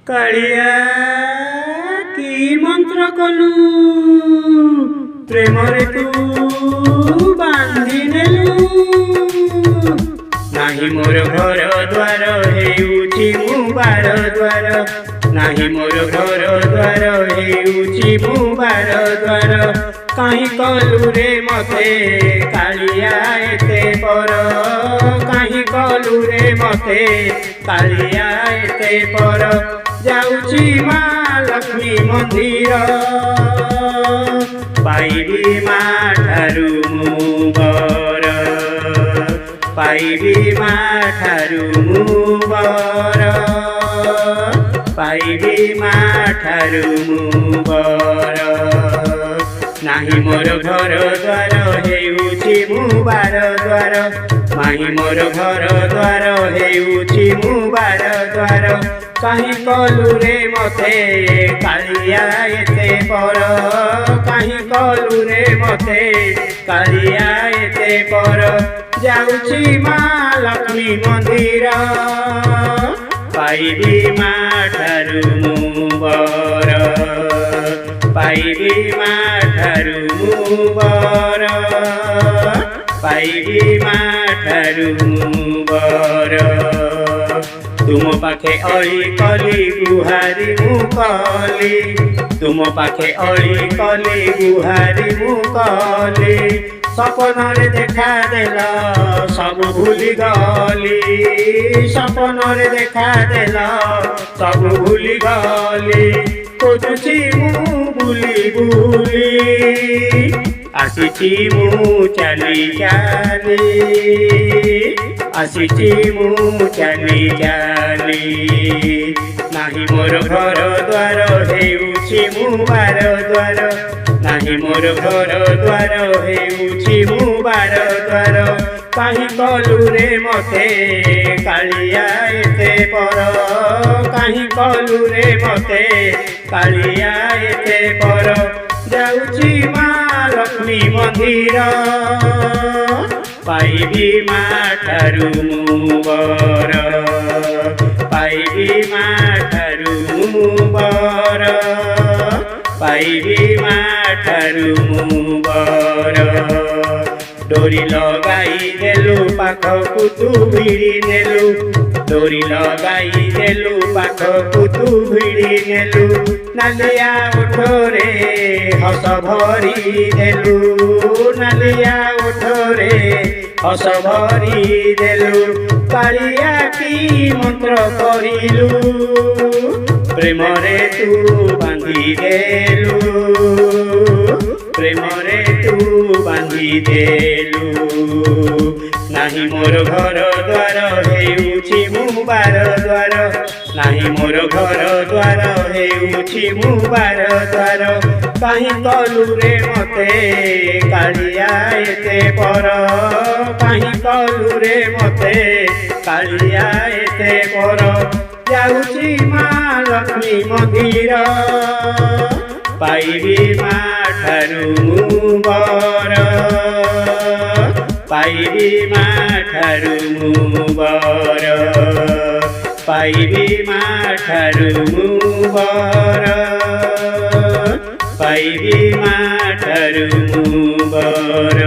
कालिया की मंत्र कलु प्रेमरे तू बांधी नेलु नाही मोर घर द्वार हेउछि मु बार द्वार नाही मोर घर द्वार हेउछि मु बार द्वार कहीं कलु रे मते कालिया एते पर कहीं कलु रे मते कालिया एते पर जाउछि माँ लक्ष्मी मंदिर पाइबी माँ ठारू मु बर पाइबी माँ ठारू मु बर पाइबी माँ ठारू मु बर नाही मोर घर द्वार हेउछि मु बार द्वार नाही मोर घर द्वार हेउछि मु बार द्वार कहीं कलु रे मते कालिया एते पर कहीं कलु रे मते कालिया एते पर जाउछि माँ लक्ष्मी मंदिर पाइबी माँ ठारू मु बर पाइबी माँ ठारू मु बर पाइबी माँ ठारू मु बर तुम पाखे अली कली गुहारी मु कली तुम पाखे अली कली गुहारी मु कली सपन रे देखा देल सब भूली गली सपन रे देखा देल सब भूली गली खोजुछि मु बुली बुली आसिछि मु चली चली आसिछि मु चली चली नाही मोर घर द्वार हेउछि मु बार द्वार नाही मोर घर द्वार हेउछि मु बार द्वार कहीं कलु रे मते कालिया एते पर कहीं कलु रे मते कालिया एते पर जाउछि माँ लक्ष्मी मंदिर पाइबी माँ ठारू मु बर पाइबी माँ ठारू मु बर पाइबी माँ ठारू मु बर डोरी लगाई देलु पाखकु तू भिड़ी नेलु डोरी लगाई देलु पाखकु तू भिड़ी नेलु नालिया ओठरे हस भरी देलु नालिया ओठरे हस भरी देलु कालिया की मंत्र करिलु प्रेमरे तू बांधी देलु प्रेमरे तू बांधी देलु नाही मोर घर द्वार हेउछि मु बार द्वार नाही मोर घर द्वार हेउछि मु बार द्वार कहीं कलु रे मते कालिया एते पर कहीं कलु रे मते कालिया एते पर जाउछि माँ लक्ष्मी मंदिर पाइबी माँ ठारू मु बर पाइबी माँ ठारू मु बर पाइबी माँ ठारू मु बर पाइबी माँ ठारू मु बर।